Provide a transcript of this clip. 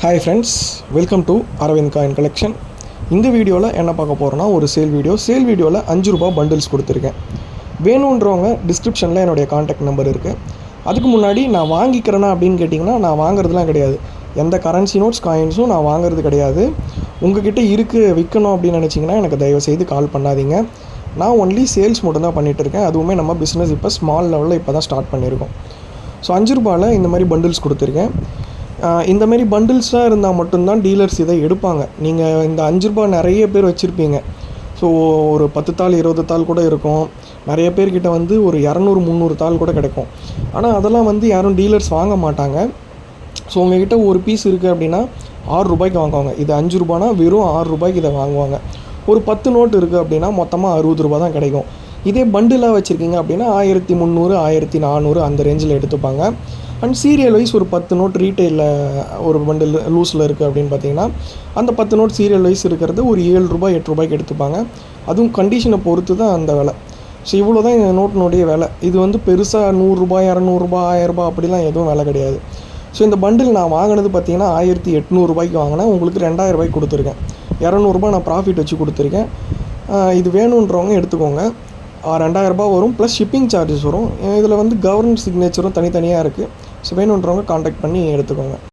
Hi friends, welcome to Aravind coin collection. இந்த வீடியோவில் என்ன பார்க்க போகிறோன்னா ஒரு சேல் வீடியோவில் ₹5 பண்டில்ஸ் கொடுத்துருக்கேன். வேணுன்றவங்க டிஸ்கிரிப்ஷனில் என்னுடைய காண்டாக்ட் நம்பர் இருக்குது. அதுக்கு முன்னாடி நான் வாங்கிக்கிறேன்னா அப்படின்னு கேட்டிங்கன்னா, நான் வாங்குறதுலாம் கிடையாது. எந்த கரன்சி நோட்ஸ் காயின்ஸும் நான் வாங்குறது கிடையாது. உங்கள்கிட்ட இருக்குது விற்கணும் அப்படின்னு நினச்சிங்கன்னா எனக்கு தயவுசெய்து கால் பண்ணாதீங்க. நான் ஒன்லி சேல்ஸ் மட்டும் தான் பண்ணிகிட்ருக்கேன். அதுவுமே நம்ம பிஸ்னஸ் இப்போ ஸ்மால் லெவலில் இப்போ தான் ஸ்டார்ட் பண்ணியிருக்கோம். ஸோ ₹5 இந்த மாதிரி பண்டில்ஸ் கொடுத்துருக்கேன். இந்தமாரி பண்டில்ஸாக இருந்தால் மட்டும்தான் டீலர்ஸ் இதை எடுப்பாங்க. நீங்கள் இந்த ₹5 நிறைய பேர் வச்சுருப்பீங்க. ஸோ ஒரு 10 தாள் 20 தாள் கூட இருக்கும். நிறைய பேர்கிட்ட வந்து ஒரு 200 300 தாள் கூட கிடைக்கும். ஆனால் அதெல்லாம் வந்து யாரும் டீலர்ஸ் வாங்க மாட்டாங்க. ஸோ உங்கள்கிட்ட ஒரு பீஸ் இருக்குது அப்படின்னா ₹6 வாங்குவாங்க. இது ₹5 வெறும் ₹6 இதை வாங்குவாங்க. ஒரு 10 நோட்டு இருக்குது அப்படின்னா மொத்தமாக ₹60 தான் கிடைக்கும். இதே பண்டிலாக வச்சுருக்கீங்க அப்படின்னா 1300 1400 அந்த ரேஞ்சில் எடுத்துப்பாங்க. அண்ட் சீரியல் வைஸ் ஒரு 10 நோட் ரீட்டெயிலில் ஒரு பண்டில் லூஸில் இருக்குது அப்படின்னு பார்த்தீங்கன்னா, அந்த 10 நோட் சீரியல் வைஸ் இருக்கிறது ஒரு ₹7 8 எடுத்துப்பாங்க. அதுவும் கண்டிஷனை பொறுத்து தான் அந்த விலை. ஸோ இவ்வளோ தான் இந்த நோட்டினுடைய விலை. இது வந்து பெருசாக ₹100 200 1000 அப்படிலாம் எதுவும் விலை கிடையாது. ஸோ இந்த பண்டில் நான் வாங்கினது பார்த்தீங்கன்னா ₹1800 வாங்கினேன். உங்களுக்கு ₹2000 கொடுத்துருக்கேன். ₹200 நான் ப்ராஃபிட் வச்சு கொடுத்துருக்கேன். இது வேணுன்றவங்க எடுத்துக்கோங்க. ₹2000 வரும், ப்ளஸ் ஷிப்பிங் சார்ஜஸ் வரும். இதில் வந்து கவர்மெண்ட் சிக்னேச்சரும் தனித்தனியாக இருக்குது. ஸோ வேணுன்றவங்க காண்டாக்ட் பண்ணி எடுத்துக்கோங்க.